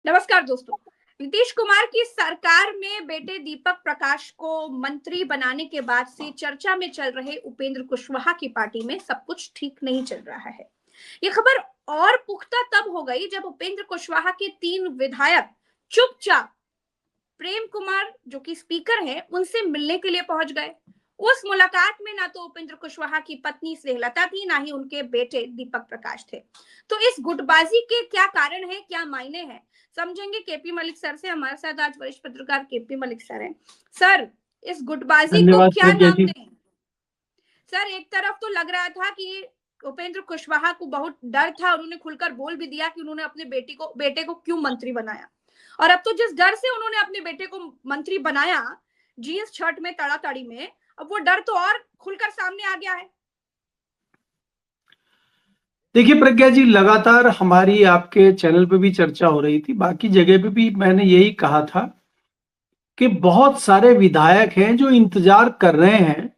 नमस्कार दोस्तों। नीतीश कुमार की सरकार में बेटे दीपक प्रकाश को मंत्री बनाने के बाद से चर्चा में चल रहे उपेंद्र कुशवाहा की पार्टी में सब कुछ ठीक नहीं चल रहा है। ये खबर और पुख्ता तब हो गई जब उपेंद्र कुशवाहा के 3 विधायक चुपचाप प्रेम कुमार जो कि स्पीकर हैं उनसे मिलने के लिए पहुंच गए। उस मुलाकात में ना तो उपेंद्र कुशवाहा की पत्नी स्नेहलता थी, ना ही उनके बेटे दीपक प्रकाश थे। तो इस गुटबाजी के क्या कारण है, क्या मायने हैं, समझेंगे केपी मलिक सर से। हमारे साथ आज वरिष्ठ पत्रकार केपी मलिक सर हैं। सर, इस गुटबाजी को क्या नाम दें? सर, एक तरफ तो लग रहा था कि उपेंद्र कुशवाहा को बहुत डर था, उन्होंने खुलकर बोल भी दिया कि उन्होंने अपने बेटे को क्यों मंत्री बनाया। और अब तो जिस डर से उन्होंने अपने बेटे को मंत्री बनाया, जीन्स शर्ट में तड़ातड़ी में, अब वो डर तो और खुलकर सामने आ गया है। देखिए प्रज्ञा जी, लगातार हमारी आपके चैनल पे भी चर्चा हो रही थी, बाकी जगह पे भी मैंने यही कहा था कि बहुत सारे विधायक हैं जो इंतजार कर रहे हैं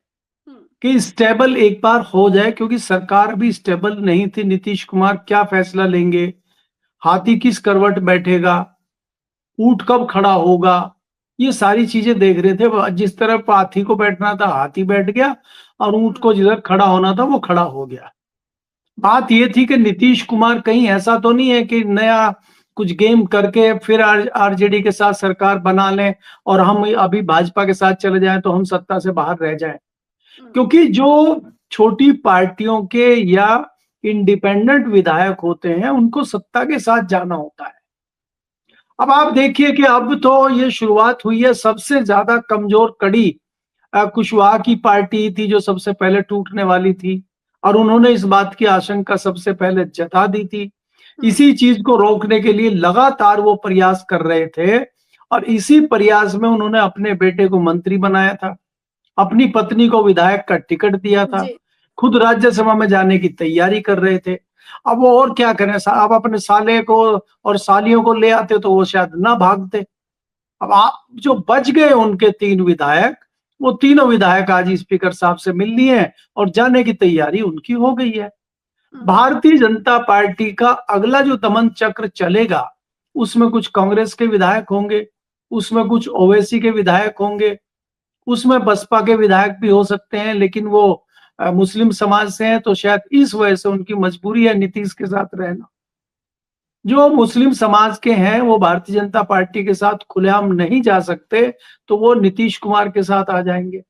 कि स्टेबल एक बार हो जाए, क्योंकि सरकार भी स्टेबल नहीं थी। नीतीश कुमार क्या फैसला लेंगे, हाथी किस करवट बैठेगा, ऊंट कब खड़ा होगा, ये सारी चीजें देख रहे थे। जिस तरफ हाथी को बैठना था हाथी बैठ गया, और ऊंट को जिधर खड़ा होना था वो खड़ा हो गया। बात ये थी कि नीतीश कुमार कहीं ऐसा तो नहीं है कि नया कुछ गेम करके फिर आरजेडी के साथ सरकार बना लें और हम अभी भाजपा के साथ चले जाएं तो हम सत्ता से बाहर रह जाएं। क्योंकि जो छोटी पार्टियों के या इंडिपेंडेंट विधायक होते हैं उनको सत्ता के साथ जाना होता है। अब आप देखिए कि अब तो ये शुरुआत हुई है, सबसे ज्यादा कमजोर कड़ी कुशवाहा की पार्टी थी जो सबसे पहले टूटने वाली थी, और उन्होंने इस बात की आशंका सबसे पहले जता दी थी। इसी चीज को रोकने के लिए लगातार वो प्रयास कर रहे थे, और इसी प्रयास में उन्होंने अपने बेटे को मंत्री बनाया था, अपनी पत्नी को विधायक का टिकट दिया था, खुद राज्यसभा में जाने की तैयारी कर रहे थे। अब वो और क्या करें, अब अपने साले को और सालियों को ले आते तो वो शायद ना भागते। अब आप जो बच गए उनके 3 विधायक, वो तीनों विधायक आज स्पीकर साहब से मिल लिए हैं और जाने की तैयारी उनकी हो गई है। भारतीय जनता पार्टी का अगला जो दमन चक्र चलेगा उसमें कुछ कांग्रेस के विधायक होंगे, उसमें कुछ ओवैसी के विधायक होंगे, उसमें बसपा के विधायक भी हो सकते हैं, लेकिन वो मुस्लिम समाज से हैं तो शायद इस वजह से उनकी मजबूरी है नीतीश के साथ रहना। जो मुस्लिम समाज के हैं वो भारतीय जनता पार्टी के साथ खुलेआम नहीं जा सकते, तो वो नीतीश कुमार के साथ आ जाएंगे।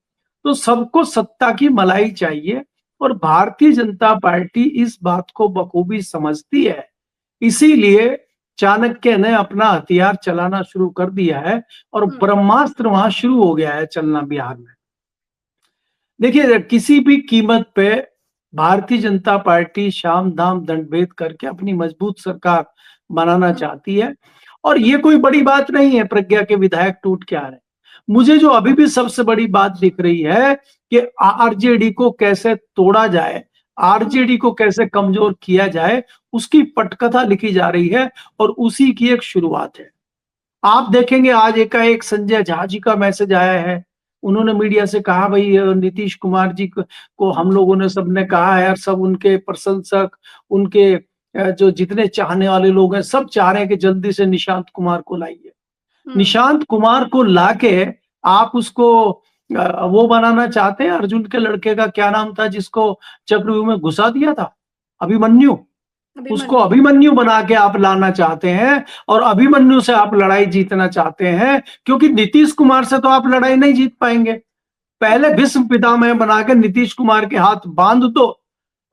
तो सबको सत्ता की मलाई चाहिए, और भारतीय जनता पार्टी इस बात को बखूबी समझती है। इसीलिए चाणक्य ने अपना हथियार चलाना शुरू कर दिया है और ब्रह्मास्त्र वहां शुरू हो गया है चलना बिहार में। देखिए, किसी भी कीमत पे भारतीय जनता पार्टी शाम दाम दंड भेद करके अपनी मजबूत सरकार बनाना चाहती है, और ये कोई बड़ी बात नहीं है प्रज्ञा के विधायक टूट के आ रहे हैं। मुझे जो अभी भी सबसे बड़ी बात दिख रही है कि आरजेडी को कैसे तोड़ा जाए, आरजेडी को कैसे कमजोर किया जाए, उसकी पटकथा लिखी जा रही है, और उसी की एक शुरुआत है। आप देखेंगे आज एकाएक संजय झा जी का मैसेज आया है। उन्होंने मीडिया से कहा, भाई नीतीश कुमार जी को हम लोगों ने सबने कहा है, और सब उनके प्रशंसक, उनके जो जितने चाहने वाले लोग हैं सब चाह रहे हैं कि जल्दी से निशांत कुमार को लाइए। निशांत कुमार को लाके आप उसको वो बनाना चाहते हैं, अर्जुन के लड़के का क्या नाम था जिसको चक्रव्यूह में घुसा दिया था, अभिमन्यु। उसको अभिमन्यु बना के आप लाना चाहते हैं, और अभिमन्यु से आप लड़ाई जीतना चाहते हैं, क्योंकि नीतीश कुमार से तो आप लड़ाई नहीं जीत पाएंगे। पहले भीष्म पितामह बना के नीतीश कुमार के हाथ बांध दो,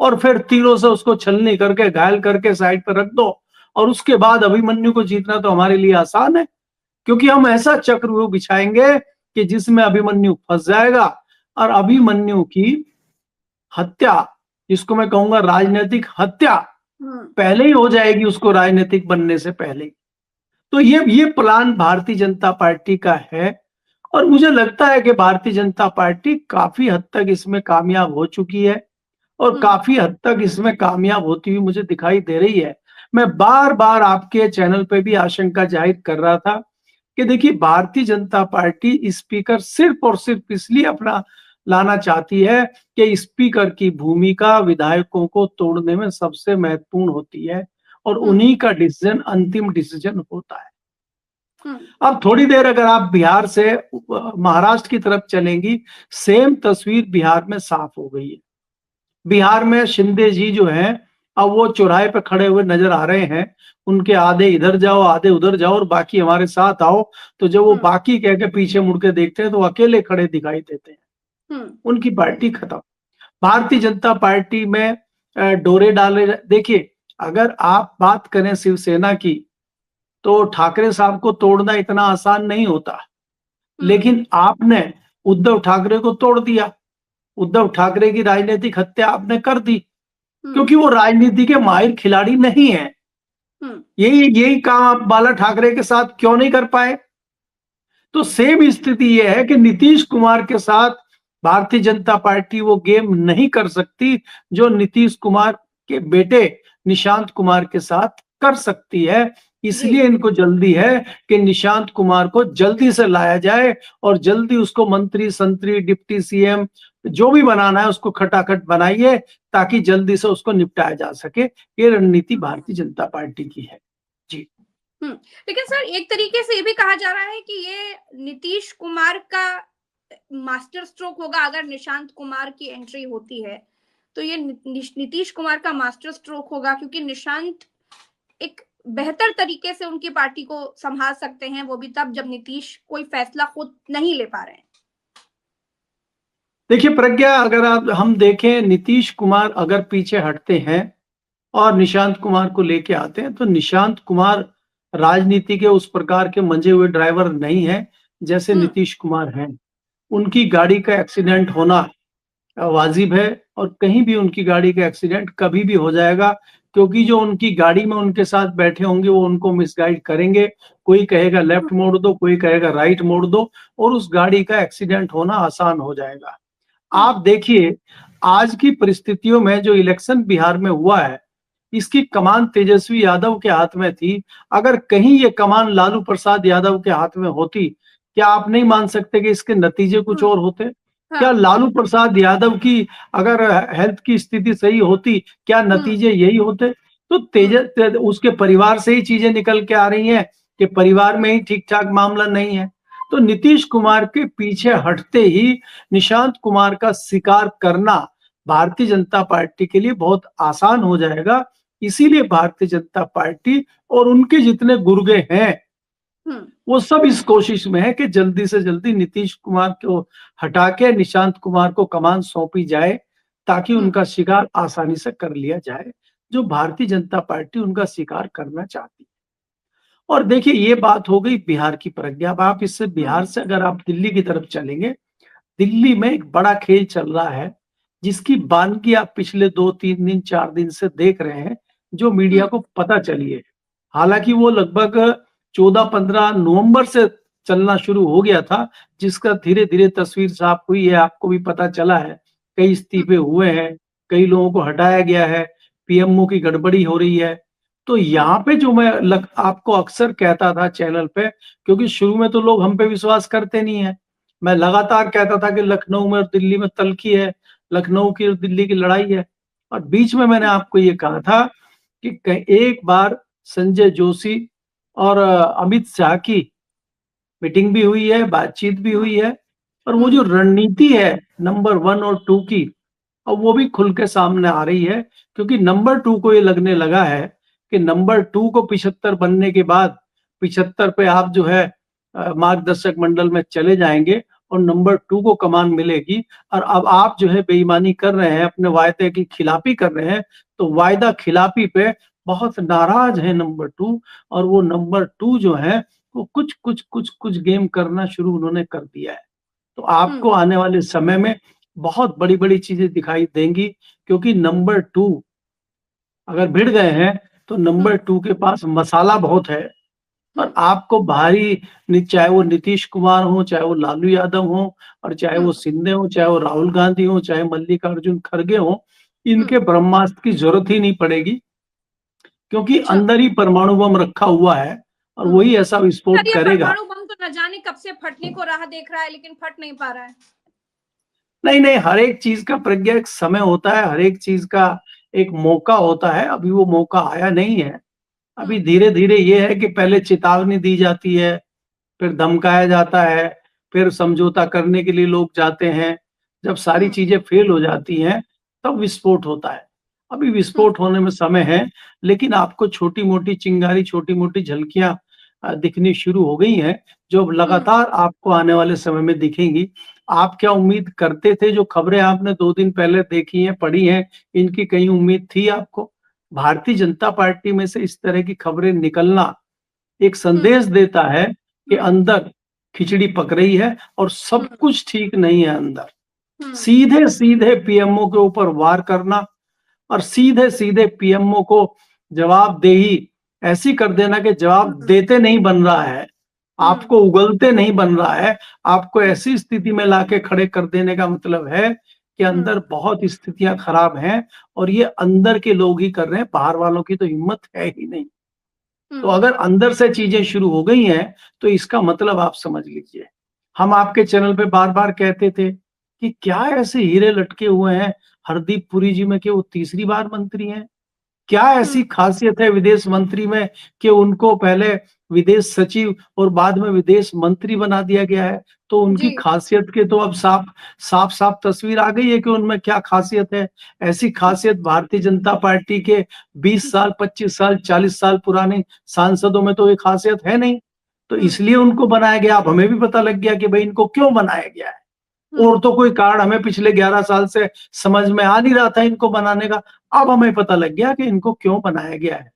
और फिर तीरों से उसको छलनी करके घायल करके साइड पर रख दो, और उसके बाद अभिमन्यु को जीतना तो हमारे लिए आसान है, क्योंकि हम ऐसा चक्रव्यूह बिछाएंगे कि जिसमें अभिमन्यु फंस जाएगा, और अभिमन्यु की हत्या, जिसको मैं कहूंगा राजनीतिक हत्या, पहले ही हो जाएगी उसको राजनीतिक बनने से पहले। तो ये प्लान भारतीय जनता पार्टी का है, और मुझे लगता है कि भारतीय जनता पार्टी काफी हद तक इसमें कामयाब हो चुकी है, और काफी हद तक इसमें कामयाब होती हुई मुझे दिखाई दे रही है। मैं बार बार आपके चैनल पे भी आशंका जाहिर कर रहा था कि देखिए, भारतीय जनता पार्टी स्पीकर सिर्फ और सिर्फ इसलिए अपना लाना चाहती है कि स्पीकर की भूमिका विधायकों को तोड़ने में सबसे महत्वपूर्ण होती है, और उन्हीं का डिसीजन अंतिम डिसीजन होता है। अब थोड़ी देर अगर आप बिहार से महाराष्ट्र की तरफ चलेंगी, सेम तस्वीर बिहार में साफ हो गई है। बिहार में शिंदे जी जो हैं, अब वो चौराहे पे खड़े हुए नजर आ रहे हैं, उनके आधे इधर जाओ आधे उधर जाओ और बाकी हमारे साथ आओ, तो जब वो बाकी कह के पीछे मुड़ के देखते हैं तो अकेले खड़े दिखाई देते हैं। उनकी पार्टी खत्म। भारतीय जनता पार्टी में डोरे डाले। देखिए, अगर आप बात करें शिवसेना की, तो ठाकरे साहब को तोड़ना इतना आसान नहीं होता, लेकिन आपने उद्धव ठाकरे को तोड़ दिया। उद्धव ठाकरे की राजनीतिक हत्या आपने कर दी, क्योंकि वो राजनीति के माहिर खिलाड़ी नहीं है। यही काम आप बाला ठाकरे के साथ क्यों नहीं कर पाए? तो सेम स्थिति ये है कि नीतीश कुमार के साथ भारतीय जनता पार्टी वो गेम नहीं कर सकती जो नीतीश कुमार के बेटे निशांत कुमार के साथ कर सकती है। इसलिए इनको जल्दी है कि निशांत कुमार को जल्दी से लाया जाए और जल्दी उसको मंत्री संतरी डिप्टी सीएम जो भी बनाना है उसको खटाखट बनाइए, ताकि जल्दी से उसको निपटाया जा सके। ये रणनीति भारतीय जनता पार्टी की है जी। लेकिन सर, एक तरीके से ये भी कहा जा रहा है कि ये नीतीश कुमार का मास्टर स्ट्रोक होगा। अगर निशांत कुमार की एंट्री होती है तो ये नीतीश कुमार का मास्टर स्ट्रोक होगा, क्योंकि निशांत एक बेहतर तरीके से उनकी पार्टी को संभाल सकते हैं, वो भी तब जब नीतीश कोई फैसला खुद नहीं ले पा रहे हैं। देखिए प्रज्ञा, अगर हम देखें, नीतीश कुमार अगर पीछे हटते हैं और निशांत कुमार को लेके आते हैं, तो निशांत कुमार राजनीति के उस प्रकार के मंजे हुए ड्राइवर नहीं है जैसे नीतीश कुमार हैं। उनकी गाड़ी का एक्सीडेंट होना वाजिब है, और कहीं भी उनकी गाड़ी का एक्सीडेंट कभी भी हो जाएगा, क्योंकि जो उनकी गाड़ी में उनके साथ बैठे होंगे वो उनको मिसगाइड करेंगे। कोई कहेगा लेफ्ट मोड़ दो, कोई कहेगा राइट मोड़ दो, और उस गाड़ी का एक्सीडेंट होना आसान हो जाएगा। आप देखिए, आज की परिस्थितियों में जो इलेक्शन बिहार में हुआ है, इसकी कमान तेजस्वी यादव के हाथ में थी। अगर कहीं ये कमान लालू प्रसाद यादव के हाथ में होती, क्या आप नहीं मान सकते कि इसके नतीजे कुछ और होते? क्या लालू प्रसाद यादव की अगर हेल्थ की स्थिति सही होती, क्या नतीजे यही होते? तो उसके परिवार से ही चीजें निकल के आ रही हैं कि परिवार में ही ठीक ठाक मामला नहीं है। तो नीतीश कुमार के पीछे हटते ही निशांत कुमार का शिकार करना भारतीय जनता पार्टी के लिए बहुत आसान हो जाएगा। इसीलिए भारतीय जनता पार्टी और उनके जितने गुर्गे हैं वो सब इस कोशिश में है कि जल्दी से जल्दी नीतीश कुमार को हटा के निशांत कुमार को कमान सौंपी जाए, ताकि उनका शिकार आसानी से कर लिया जाए, जो भारतीय जनता पार्टी उनका शिकार करना चाहती है। और देखिए, ये बात हो गई बिहार की प्रज्ञा। अब आप इससे बिहार से अगर आप दिल्ली की तरफ चलेंगे, दिल्ली में एक बड़ा खेल चल रहा है, जिसकी बानगी आप पिछले 2-3 दिन 4 दिन से देख रहे हैं, जो मीडिया को पता चली है। हालांकि वो लगभग 14-15 नवंबर से चलना शुरू हो गया था, जिसका धीरे धीरे तस्वीर साफ हुई है, आपको भी पता चला है। कई इस्तीफे हुए हैं, कई लोगों को हटाया गया है, पीएमओ की गड़बड़ी हो रही है। तो यहाँ पे जो मैं आपको अक्सर कहता था चैनल पे, क्योंकि शुरू में तो लोग हम पे विश्वास करते नहीं है, मैं लगातार कहता था कि लखनऊ में और दिल्ली में तल्खी है, लखनऊ की और दिल्ली की लड़ाई है। और बीच में मैंने आपको ये कहा था कि एक बार संजय जोशी और अमित शाह की मीटिंग भी हुई है, बातचीत भी हुई है, और वो जो रणनीति है नंबर 1 और 2 की, अब वो भी खुल के सामने आ रही है। क्योंकि नंबर 2 को ये लगने लगा है कि नंबर 2 को 75 बनने के बाद 75 पे आप जो है मार्गदर्शक मंडल में चले जाएंगे और नंबर 2 को कमान मिलेगी। और अब आप जो है बेईमानी कर रहे हैं, अपने वायदे की खिलाफी कर रहे हैं, तो वायदा खिलाफी पे बहुत नाराज है नंबर 2। और वो नंबर 2 जो है वो कुछ गेम करना शुरू उन्होंने कर दिया है। तो आपको आने वाले समय में बहुत बड़ी बड़ी चीजें दिखाई देंगी, क्योंकि नंबर 2 अगर भिड़ गए हैं तो नंबर 2 के पास मसाला बहुत है। और आपको भारी, चाहे वो नीतीश कुमार हो, चाहे वो लालू यादव हो, और चाहे वो शिंदे हो, चाहे वो राहुल गांधी हो, चाहे मल्लिकार्जुन खड़गे हो, इनके ब्रह्मास्त्र की जरूरत ही नहीं पड़ेगी, क्योंकि अंदर ही परमाणु बम रखा हुआ है और वही ऐसा विस्फोट करेगा। परमाणु बम तो न जाने कब से फटने को राह देख रहा है, लेकिन फट नहीं पा रहा है। नहीं, हर एक चीज का प्रज्ञा एक समय होता है, हर एक चीज का एक मौका होता है। अभी वो मौका आया नहीं है। अभी धीरे धीरे ये है कि पहले चेतावनी दी जाती है, फिर धमकाया जाता है, फिर समझौता करने के लिए लोग जाते हैं। जब सारी चीजें फेल हो जाती हैं, तब विस्फोट होता है। अभी विस्फोट होने में समय है, लेकिन आपको छोटी-मोटी चिंगारी, छोटी-मोटी झलकियाँ दिखनी शुरू हो गई हैं, जो अब लगातार आपको आने वाले समय में दिखेंगी। आप क्या उम्मीद करते थे? जो खबरें आपने 2 दिन पहले देखी हैं, पढ़ी हैं, इनकी कहीं उम्मीद थी आपको? भारतीय जनता पार्टी में से इस तरह की खबरें निकलना एक संदेश देता है कि अंदर खिचड़ी पक रही है और सब कुछ ठीक नहीं है अंदर। सीधे-सीधे पीएमओ के ऊपर वार करना और सीधे-सीधे पीएमओ को जवाबदेही ऐसी कर देना कि जवाब देते नहीं बन रहा है, आपको उगलते नहीं बन रहा है, आपको ऐसी स्थिति में लाके खड़े कर देने का मतलब है कि अंदर बहुत स्थितियां खराब हैं और ये अंदर के लोग ही कर रहे हैं, बाहर वालों की तो हिम्मत है ही नहीं। तो अगर अंदर से चीजें शुरू हो गई हैं, तो इसका मतलब आप समझ लीजिए। हम आपके चैनल पे बार-बार कहते थे कि क्या ऐसे हीरे लटके हुए हैं हरदीप पुरी जी में कि वो तीसरी बार मंत्री हैं? क्या ऐसी खासियत है विदेश मंत्री में कि उनको पहले विदेश सचिव और बाद में विदेश मंत्री बना दिया गया है? तो उनकी खासियत के तो अब साफ-साफ तस्वीर आ गई है कि उनमें क्या खासियत है। ऐसी खासियत भारतीय जनता पार्टी के 20 साल, 25 साल, 40 साल पुराने सांसदों में तो ये खासियत है नहीं। तो इसलिए उनको बनाया गया। अब हमें भी पता लग गया कि भाई इनको क्यों बनाया गया है। और तो कोई कारण हमें पिछले 11 साल से समझ में आ नहीं रहा था इनको बनाने का। अब हमें पता लग गया कि इनको क्यों बनाया गया है।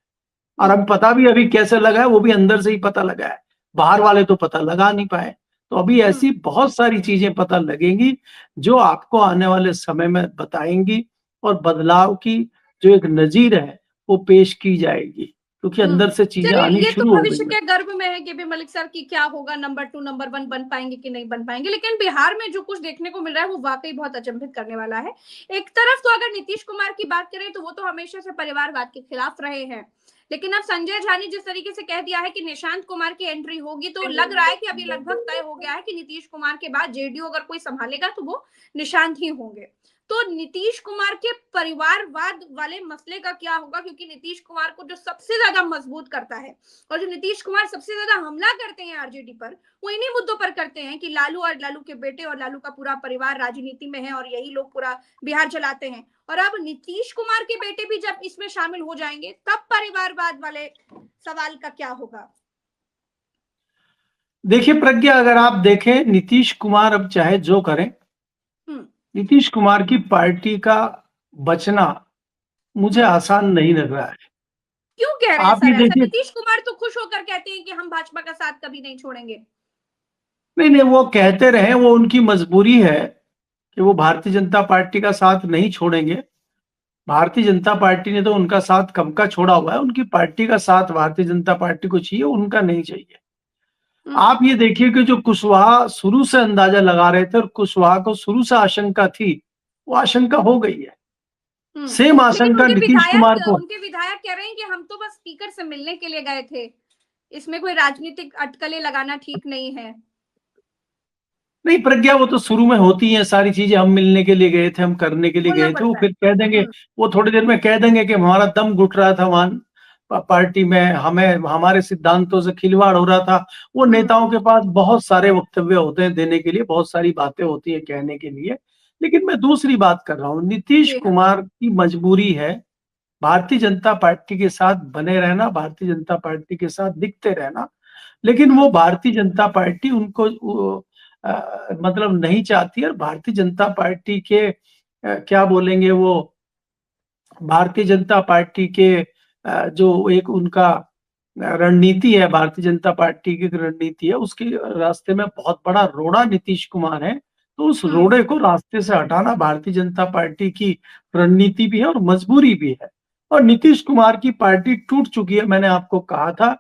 और अब पता भी अभी कैसे लगा है, वो भी अंदर से ही पता लगा है। बाहर वाले तो पता लगा नहीं पाए। तो अभी ऐसी बहुत सारी चीजें पता लगेंगी, जो आपको आने वाले समय में बताएँगी और बदलाव की जो एक नज़ीर है, वो पेश की जाएगी। क्योंकि अंदर से चीजें चलिए, आनी ये तो शुरू हो भविष्य गई के हैं। गर्भ में है कि भी मलिक सर की क्या होगा, नंबर 2 नंबर 1 बन पाएंगे कि नहीं बन पाएंगे। लेकिन बिहार में जो कुछ देखने को मिल रहा है वो वाकई बहुत अचंभित करने वाला है। एक तरफ तो अगर नीतीश कुमार की बात करें तो वो तो हमेशा से परिवारवाद के खिलाफ रहे हैं, लेकिन अब संजय झा ने जिस तरीके से कह दिया है कि निशांत कुमार की एंट्री होगी, तो लग रहा है कि अभी लगभग तय हो गया है कि नीतीश कुमार के बाद जेडीयू अगर कोई संभालेगा तो वो निशांत ही होंगे। तो नीतीश कुमार के परिवारवाद वाले मसले का क्या होगा, क्योंकि नीतीश कुमार को जो सबसे ज्यादा मजबूत करता है और जो नीतीश कुमार सबसे ज्यादा हमला करते हैं आरजेडी पर, वो इन्हीं मुद्दों पर करते हैं कि लालू और लालू के बेटे और लालू का पूरा परिवार राजनीति में है और यही लोग पूरा बिहार चलाते हैं। और अब नीतीश कुमार के बेटे भी जब इसमें शामिल हो जाएंगे, तब परिवारवाद वाले सवाल का क्या होगा? देखिए प्रज्ञा, अगर आप देखें नीतीश कुमार अब चाहे जो करें, नीतीश कुमार की पार्टी का बचना मुझे आसान नहीं लग रहा है। क्यों कह रहे हैं आप सर ये ऐसा? देखिए, नीतीश कुमार तो खुश होकर कहते हैं कि हम भाजपा का साथ कभी नहीं छोड़ेंगे। नहीं, वो कहते रहे, वो उनकी मजबूरी है कि वो भारतीय जनता पार्टी का साथ नहीं छोड़ेंगे। भारतीय जनता पार्टी ने तो उनका साथ कब का छोड़ा हुआ है। उनकी पार्टी का साथ भारतीय जनता पार्टी को चाहिए, उनका नहीं चाहिए। आप ये देखिए कि जो कुशवाहा शुरू से अंदाजा लगा रहे थे और कुशवाहा को शुरू से आशंका थी, वो आशंका हो गई है। सेम लेकिन आशंका नीतीश कुमार को। उनके विधायक कह रहे हैं कि हम तो बस स्पीकर से मिलने के लिए गए थे, इसमें कोई राजनीतिक अटकलें लगाना ठीक नहीं है। नहीं प्रज्ञा, वो तो शुरू में होती हैं सारी चीजें। हम मिलने के लिए गए थे, हम करने के लिए बोलना गए थे, वो पड़ता है। फिर कह देंगे, वो थोड़ी देर में कह देंगे कि हमारा दम घुट रहा था वहां पार्टी में, हमें हमारे सिद्धांतों से खिलवाड़ हो रहा था। वो नेताओं के पास बहुत सारे वक्तव्य होते हैं देने के लिए, बहुत सारी बातें होती है कहने के लिए। लेकिन मैं दूसरी बात कर रहा हूँ, नीतीश कुमार की मजबूरी है भारतीय जनता पार्टी के साथ बने रहना, भारतीय जनता पार्टी के साथ दिखते रहना। लेकिन वो भारतीय जनता पार्टी उनको मतलब नहीं चाहती। और भारतीय जनता पार्टी के क्या बोलेंगे, वो भारतीय जनता पार्टी के जो एक उनका रणनीति है, भारतीय जनता पार्टी की रणनीति है, उसके रास्ते में बहुत बड़ा रोड़ा नीतीश कुमार है। तो उस रोड़े को रास्ते से हटाना भारतीय जनता पार्टी की रणनीति भी है और मजबूरी भी है। और नीतीश कुमार की पार्टी टूट चुकी है। मैंने आपको कहा था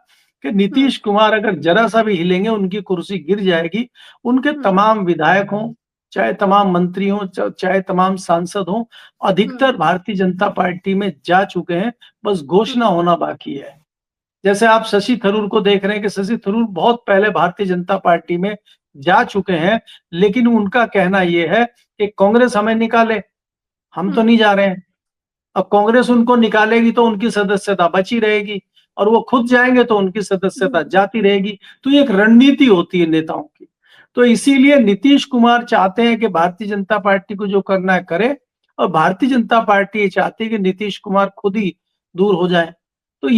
कि नीतीश कुमार अगर जरा सा भी हिलेंगे, उनकी कुर्सी गिर जाएगी। उनके तमाम विधायक हों, चाहे तमाम मंत्री हों, चाहे तमाम सांसद हों, अधिकतर भारतीय जनता पार्टी में जा चुके हैं, बस घोषणा होना बाकी है। जैसे आप शशि थरूर को देख रहे हैं कि शशि थरूर बहुत पहले भारतीय जनता पार्टी में जा चुके हैं, लेकिन उनका कहना यह है कि कांग्रेस हमें निकाले, हम तो नहीं जा रहे हैं। अब कांग्रेस उनको निकालेगी तो उनकी सदस्यता बची रहेगी और वो खुद जाएंगे तो उनकी सदस्यता जाती रहेगी। तो ये एक रणनीति होती है नेताओं की। तो इसीलिए नीतीश कुमार चाहते हैं कि भारतीय जनता पार्टी को जो करना है करे, और भारतीय जनता पार्टी ये चाहती है कि नीतीश कुमार खुद ही दूर हो जाए। तो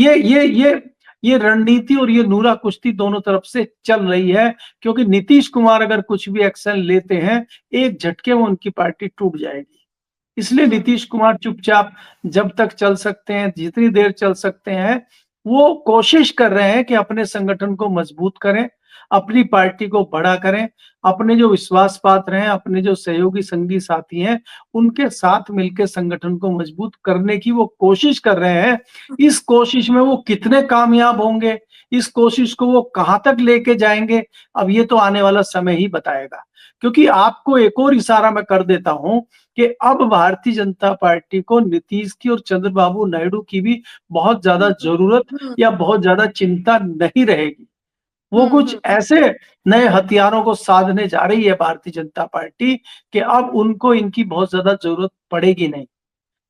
ये रणनीति और ये नूरा कुश्ती दोनों तरफ से चल रही है, क्योंकि नीतीश कुमार अगर कुछ भी एक्शन लेते हैं, एक झटके में उनकी पार्टी टूट जाएगी। इसलिए नीतीश कुमार चुपचाप जब तक चल सकते हैं, जितनी देर चल सकते हैं, वो कोशिश कर रहे हैं कि अपने संगठन को मजबूत करें, अपनी पार्टी को बड़ा करें, अपने जो विश्वास पात्र हैं, अपने जो सहयोगी संगी साथी हैं, उनके साथ मिलकर संगठन को मजबूत करने की वो कोशिश कर रहे हैं। इस कोशिश में वो कितने कामयाब होंगे, इस कोशिश को वो कहां तक लेके जाएंगे, अब ये तो आने वाला समय ही बताएगा। क्योंकि आपको एक और इशारा मैं कर देता हूं कि अब भारतीय जनता पार्टी को नीतीश की और चंद्रबाबू नायडू की भी बहुत ज्यादा जरूरत या बहुत ज्यादा चिंता नहीं रहेगी। वो कुछ ऐसे नए हथियारों को साधने जा रही है भारतीय जनता पार्टी कि अब उनको इनकी बहुत ज्यादा जरूरत पड़ेगी नहीं।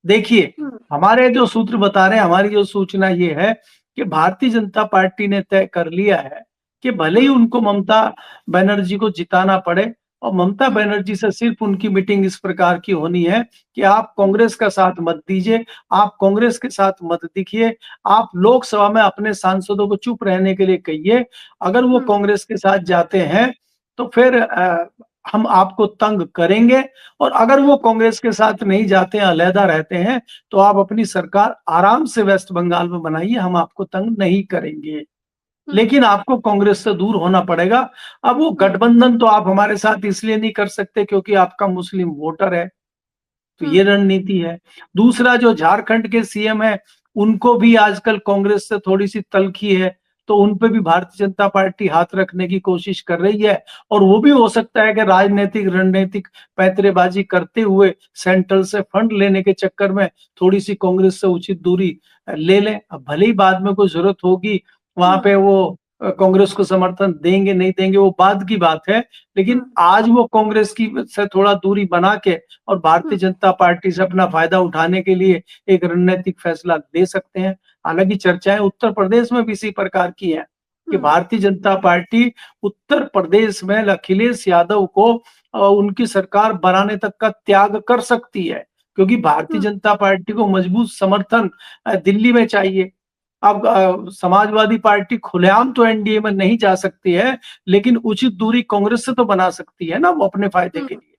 देखिए, हमारे जो सूत्र बता रहे हैं, हमारी जो सूचना ये है कि भारतीय जनता पार्टी ने तय कर लिया है कि भले ही उनको ममता बनर्जी को जिताना पड़े, और ममता बनर्जी से सिर्फ उनकी मीटिंग इस प्रकार की होनी है कि आप कांग्रेस का साथ मत दीजिए, आप कांग्रेस के साथ मत दिखिए, आप लोकसभा में अपने सांसदों को चुप रहने के लिए कहिए। अगर वो कांग्रेस के साथ जाते हैं तो फिर हम आपको तंग करेंगे, और अगर वो कांग्रेस के साथ नहीं जाते हैं, अलहदा रहते हैं, तो आप अपनी सरकार आराम से वेस्ट बंगाल में बनाइए, हम आपको तंग नहीं करेंगे, लेकिन आपको कांग्रेस से दूर होना पड़ेगा। अब वो गठबंधन तो आप हमारे साथ इसलिए नहीं कर सकते क्योंकि आपका मुस्लिम वोटर है, तो ये रणनीति है। दूसरा, जो झारखंड के सीएम है, उनको भी आजकल कांग्रेस से थोड़ी सी तलखी है, तो उन पे भी भारतीय जनता पार्टी हाथ रखने की कोशिश कर रही है, और वो भी हो सकता है कि राजनीतिक रणनीतिक पैंतरेबाजी करते हुए सेंट्रल से फंड लेने के चक्कर में थोड़ी सी कांग्रेस से उचित दूरी ले लें। अब भले ही बाद में कोई जरूरत होगी, वहां पे वो कांग्रेस को समर्थन देंगे नहीं देंगे वो बाद की बात है, लेकिन आज वो कांग्रेस की से थोड़ा दूरी बना के और भारतीय जनता पार्टी से अपना फायदा उठाने के लिए एक रणनीतिक फैसला ले सकते हैं। हालांकि चर्चाएं उत्तर प्रदेश में भी इसी प्रकार की है कि भारतीय जनता पार्टी उत्तर प्रदेश में अखिलेश यादव को उनकी सरकार बनाने तक का त्याग कर सकती है, क्योंकि भारतीय जनता पार्टी को मजबूत समर्थन दिल्ली में चाहिए। अब समाजवादी पार्टी खुलेआम तो एनडीए में नहीं जा सकती है, लेकिन उचित दूरी कांग्रेस से तो बना सकती है ना वो अपने फायदे के लिए।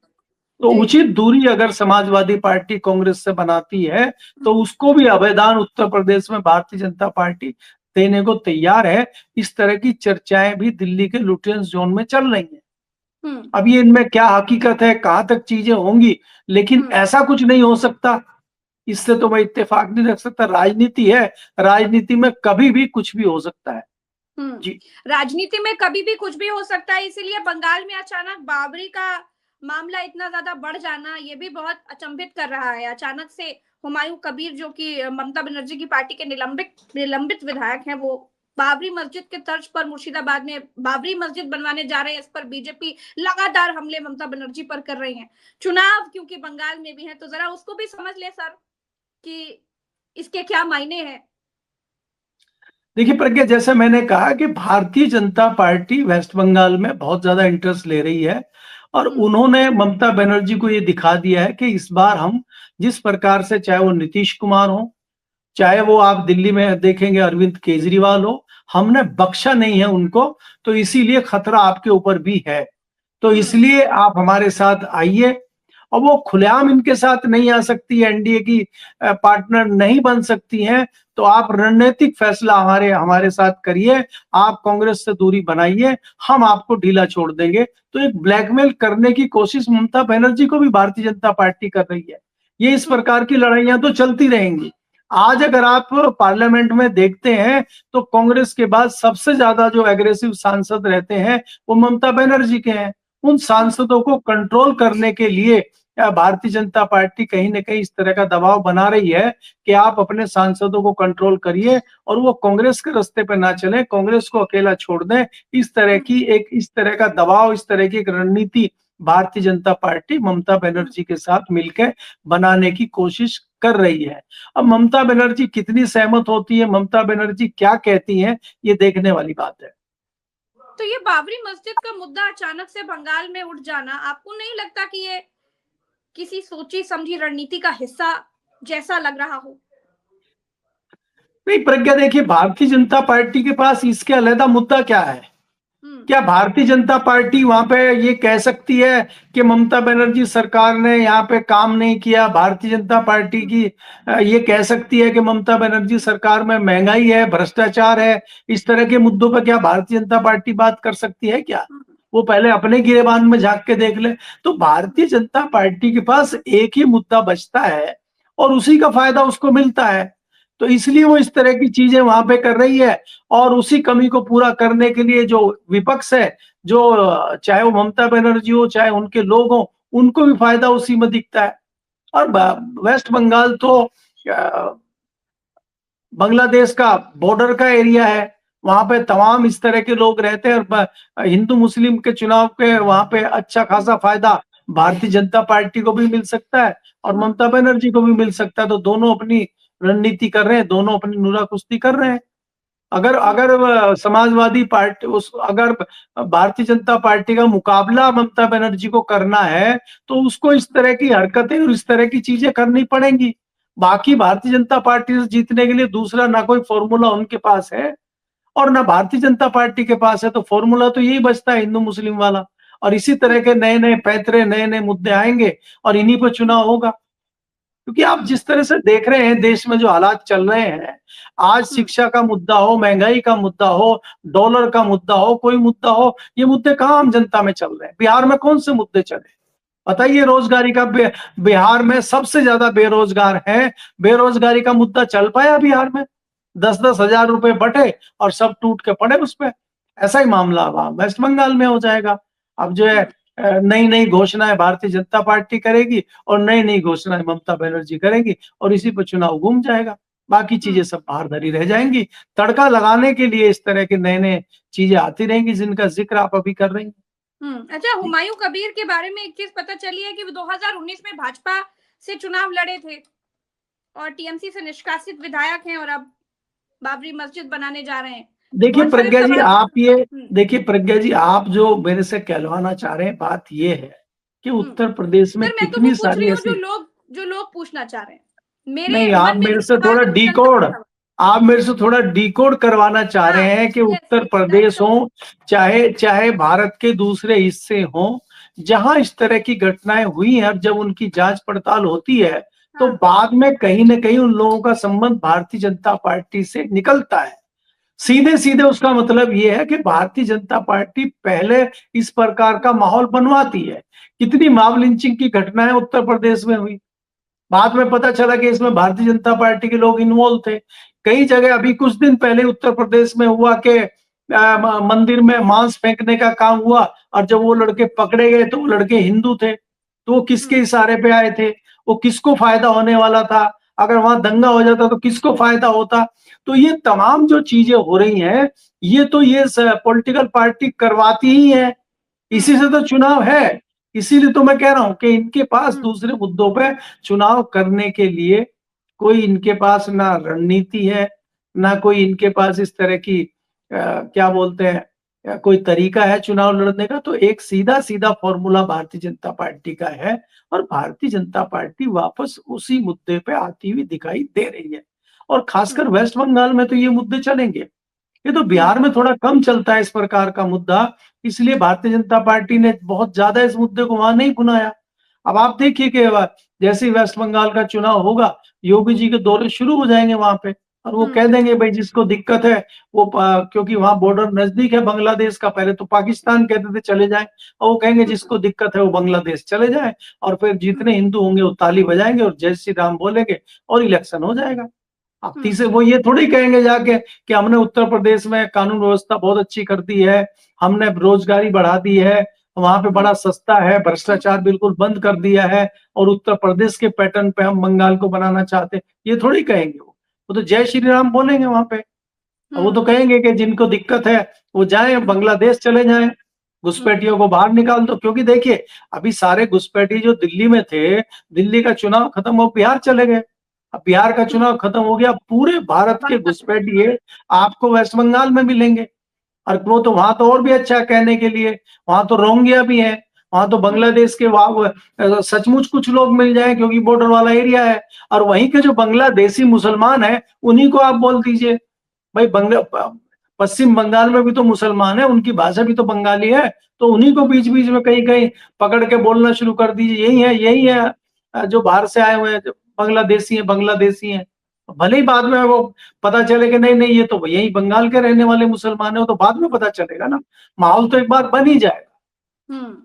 तो उचित दूरी अगर समाजवादी पार्टी कांग्रेस से बनाती है, तो उसको भी अभयदान उत्तर प्रदेश में भारतीय जनता पार्टी देने को तैयार है। इस तरह की चर्चाएं भी दिल्ली के लुटियंस जोन में चल रही हैं। अब ये इनमें क्या हकीकत है, कहां तक चीजें होंगी, लेकिन ऐसा कुछ नहीं हो सकता, इससे तो मैं इत्तेफाक नहीं रख सकता। राजनीति है, राजनीति में कभी भी कुछ भी हो सकता है। जी, राजनीति में कभी भी कुछ भी हो सकता है, इसीलिए बंगाल में अचानक बाबरी का मामला इतना ज्यादा बढ़ जाना ये भी बहुत अचंभित कर रहा है। अचानक से हुमायूं कबीर, जो कि ममता बनर्जी की पार्टी के निलंबित विधायक हैं, वो बाबरी मस्जिद के तर्ज पर मुर्शिदाबाद में बाबरी मस्जिद बनवाने जा रहे हैं। इस पर बीजेपी लगातार हमले ममता बनर्जी पर कर रही है। चुनाव क्योंकि बंगाल में भी है, तो जरा उसको भी समझ ले सर कि इसके क्या मायने हैं। देखिए प्रज्ञा, जैसे मैंने कहा कि भारतीय जनता पार्टी वेस्ट बंगाल में बहुत ज्यादा इंटरेस्ट ले रही है, और उन्होंने ममता बनर्जी को ये दिखा दिया है कि इस बार हम जिस प्रकार से, चाहे वो नीतीश कुमार हो, चाहे वो आप दिल्ली में देखेंगे अरविंद केजरीवाल हो, हमने बख्शा नहीं है उनको। तो इसीलिए खतरा आपके ऊपर भी है, तो इसलिए आप हमारे साथ आइए। और वो खुलेआम इनके साथ नहीं आ सकती है, एनडीए की पार्टनर नहीं बन सकती हैं, तो आप रणनीतिक फैसला हमारे साथ करिए, आप कांग्रेस से दूरी बनाइए, हम आपको ढीला छोड़ देंगे। तो एक ब्लैकमेल करने की कोशिश ममता बनर्जी को भी भारतीय जनता पार्टी कर रही है। ये इस प्रकार की लड़ाइयां तो चलती रहेंगी। आज अगर आप पार्लियामेंट में देखते हैं तो कांग्रेस के बाद सबसे ज्यादा जो एग्रेसिव सांसद रहते हैं वो ममता बनर्जी के हैं। उन सांसदों को कंट्रोल करने के लिए भारतीय जनता पार्टी कहीं ना कहीं इस तरह का दबाव बना रही है कि आप अपने सांसदों को कंट्रोल करिए और वो कांग्रेस के रास्ते पे ना चले, कांग्रेस को अकेला छोड़ दें। इस तरह का दबाव, इस तरह की एक रणनीति भारतीय जनता पार्टी ममता बनर्जी के साथ मिलकर बनाने की कोशिश कर रही है। अब ममता बनर्जी कितनी सहमत होती है, ममता बनर्जी क्या कहती है, ये देखने वाली बात है। तो ये बाबरी मस्जिद का मुद्दा अचानक से बंगाल में उठ जाना, आपको नहीं लगता कि ये किसी सोची समझी रणनीति का हिस्सा जैसा लग रहा हो? नहीं प्रज्ञा, देखिए भारतीय जनता पार्टी के पास इसके अलग मुद्दा क्या है? क्या भारतीय जनता पार्टी वहां पे ये कह सकती है कि ममता बनर्जी सरकार ने यहाँ पे काम नहीं किया? भारतीय जनता पार्टी की ये कह सकती है कि ममता बनर्जी सरकार में महंगाई है, भ्रष्टाचार है? इस तरह के मुद्दों पर क्या भारतीय जनता पार्टी बात कर सकती है क्या? वो पहले अपने गिरेबान में झांक के देख ले। तो भारतीय जनता पार्टी के पास एक ही मुद्दा बचता है और उसी का फायदा उसको मिलता है, तो इसलिए वो इस तरह की चीजें वहां पे कर रही है। और उसी कमी को पूरा करने के लिए जो विपक्ष है, जो चाहे वो ममता बनर्जी हो चाहे उनके लोग हो, उनको भी फायदा उसी में दिखता है। और वेस्ट बंगाल तो बांग्लादेश का बॉर्डर का एरिया है, वहां पे तमाम इस तरह के लोग रहते हैं और हिंदू मुस्लिम के चुनाव के वहां पे अच्छा खासा फायदा भारतीय जनता पार्टी को भी मिल सकता है और ममता बनर्जी को भी मिल सकता है। तो दोनों अपनी रणनीति कर रहे हैं, दोनों अपनी नुरा कुश्ती कर रहे हैं। अगर अगर समाजवादी पार्टी अगर भारतीय जनता पार्टी का मुकाबला ममता बनर्जी को करना है तो उसको इस तरह की हरकतें और इस तरह की चीजें करनी पड़ेंगी। बाकी भारतीय जनता पार्टी से जीतने के लिए दूसरा ना कोई फॉर्मूला उनके पास है और ना भारतीय जनता पार्टी के पास है। तो फॉर्मूला तो यही बचता है हिंदू मुस्लिम वाला, और इसी तरह के नए नए पैतरे नए नए मुद्दे आएंगे और इन्हीं पर चुनाव होगा। क्योंकि आप जिस तरह से देख रहे हैं देश में जो हालात चल रहे हैं, आज शिक्षा का मुद्दा हो, महंगाई का मुद्दा हो, डॉलर का मुद्दा हो, कोई मुद्दा हो, ये मुद्दे कहाँ आम जनता में चल रहे हैं? बिहार में कौन से मुद्दे चले बताइए? रोजगारी का बिहार में सबसे ज्यादा बेरोजगार है, बेरोजगारी का मुद्दा चल पाया बिहार में? 10-10 हजार रुपए बटे और सब टूट के पड़े उस पर। ऐसा ही मामला अब वेस्ट बंगाल में हो जाएगा। अब जो है नई नई घोषणाएं भारतीय जनता पार्टी करेगी और नई नई घोषणाएं ममता बनर्जी करेगी और इसी पर चुनाव घूम जाएगा। बाकी चीजें सब बाहर धरी रह जाएंगी। तड़का लगाने के लिए इस तरह के नए नए चीजें आती रहेंगी जिनका जिक्र आप अभी कर रही हैं। अच्छा, हुमायूं कबीर के बारे में एक चीज पता चली है कि वो 2019 में भाजपा से चुनाव लड़े थे और टीएमसी से निष्कासित विधायक हैं और अब बाबरी मस्जिद बनाने जा रहे हैं। देखिए प्रज्ञा जी, देखिए प्रज्ञा जी, आप जो मेरे से कहलवाना चाह रहे हैं बात ये है कि उत्तर प्रदेश में कितनी सारी ऐसी जो लोग पूछना चाह रहे हैं नहीं, आप मेरे से थोड़ा डिकोड करवाना चाह रहे हैं कि उत्तर प्रदेश हो चाहे भारत के दूसरे हिस्से हो, जहां इस तरह की घटनाएं हुई हैं, जब उनकी जांच पड़ताल होती है तो बाद में कहीं ना कहीं उन लोगों का संबंध भारतीय जनता पार्टी से निकलता है। सीधे सीधे उसका मतलब ये है कि भारतीय जनता पार्टी पहले इस प्रकार का माहौल बनवाती है। कितनी मॉब लिंचिंग की घटनाएं उत्तर प्रदेश में हुई, बाद में पता चला कि इसमें भारतीय जनता पार्टी के लोग इन्वॉल्व थे। कई जगह अभी कुछ दिन पहले उत्तर प्रदेश में हुआ कि मंदिर में मांस फेंकने का काम हुआ और जब वो लड़के पकड़े गए तो वो लड़के हिंदू थे। तो वो किसके इशारे पे आए थे? वो किसको फायदा होने वाला था? अगर वहां दंगा हो जाता तो किसको फायदा होता? तो ये तमाम जो चीजें हो रही हैं, ये तो ये पॉलिटिकल पार्टी करवाती ही है, इसी से तो चुनाव है। इसीलिए तो मैं कह रहा हूं कि इनके पास दूसरे मुद्दों पे चुनाव करने के लिए कोई इनके पास ना रणनीति है, ना कोई इनके पास इस तरह की क्या बोलते हैं कोई तरीका है चुनाव लड़ने का। तो एक सीधा सीधा फॉर्मूला भारतीय जनता पार्टी का है और भारतीय जनता पार्टी वापस उसी मुद्दे पे आती हुई दिखाई दे रही है। और खासकर वेस्ट बंगाल में तो ये मुद्दे चलेंगे, ये तो बिहार में थोड़ा कम चलता है इस प्रकार का मुद्दा, इसलिए भारतीय जनता पार्टी ने बहुत ज्यादा इस मुद्दे को वहां नहीं भुनाया। अब आप देखिए कि जैसे ही वेस्ट बंगाल का चुनाव होगा, योगी जी के दौरे शुरू हो जाएंगे वहां पे और वो कह देंगे भाई जिसको दिक्कत है वो क्योंकि वहां बॉर्डर नजदीक है बांग्लादेश का, पहले तो पाकिस्तान कहते थे चले जाए, और वो कहेंगे जिसको दिक्कत है वो बांग्लादेश चले जाए, और फिर जितने हिंदू होंगे वो ताली बजाएंगे और जय श्री राम बोलेंगे और इलेक्शन हो जाएगा। अब तीसरे वो ये थोड़ी कहेंगे जाके कि हमने उत्तर प्रदेश में कानून व्यवस्था बहुत अच्छी कर दी है, हमने रोजगारी बढ़ा दी है, वहां पे बड़ा सस्ता है, भ्रष्टाचार बिल्कुल बंद कर दिया है और उत्तर प्रदेश के पैटर्न पे हम बंगाल को बनाना चाहते हैं, ये थोड़ी कहेंगे। वो तो जय श्री राम बोलेंगे वहां पे। वो तो कहेंगे कि जिनको दिक्कत है वो जाए बांग्लादेश चले जाएं। घुसपैठियों को बाहर निकाल दो, क्योंकि देखिए अभी सारे घुसपैठी जो दिल्ली में थे, दिल्ली का चुनाव खत्म हो बिहार चले गए। अब बिहार का चुनाव खत्म हो गया, पूरे भारत के घुसपैठिए आपको वेस्ट बंगाल में मिलेंगे। और वो तो वहां तो और भी अच्छा कहने के लिए, वहां तो रोहिंग्या भी है, वहां तो बांग्लादेश के वहां सचमुच कुछ लोग मिल जाए, क्योंकि बॉर्डर वाला एरिया है। और वहीं के जो बांग्लादेशी मुसलमान है उन्हीं को आप बोल दीजिए। भाई पश्चिम बंगाल में भी तो मुसलमान है, उनकी भाषा भी तो बंगाली है, तो उन्हीं को बीच बीच में कहीं कहीं पकड़ के बोलना शुरू कर दीजिए, यही है जो बाहर से आए हुए हैं, बांग्लादेशी हैं। भले ही बाद में वो पता चले कि नहीं नहीं ये तो यही बंगाल के रहने वाले मुसलमान है, तो बाद में पता चलेगा ना, माहौल तो एक बार बन ही जाएगा।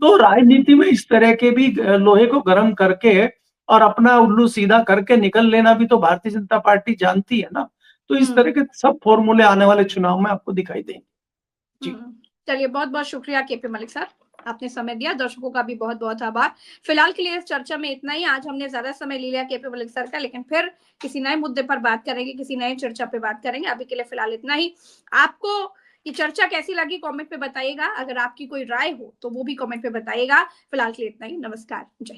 तो राजनीति में इस तरह के भी लोहे को गर्म करके और अपना उल्लू सीधा करके निकल लेना भी तो भारतीय जनता पार्टी जानती है ना। तो इस तरह के सब फॉर्मूले आने वाले चुनाव में आपको दिखाई देंगे। जी चलिए, बहुत बहुत शुक्रिया केपी मलिक सर, आपने समय दिया। दर्शकों का भी बहुत बहुत आभार। फिलहाल के लिए इस चर्चा में इतना ही। आज हमने ज्यादा समय ले लिया केपी मलिक सर का, लेकिन फिर किसी नए मुद्दे पर बात करेंगे, किसी नए चर्चा पे बात करेंगे। अभी के लिए फिलहाल इतना ही। आपको ये चर्चा कैसी लगी कमेंट पे बताइएगा। अगर आपकी कोई राय हो तो वो भी कमेंट पे बताइएगा। फिलहाल के लिए इतना ही। नमस्कार, जय।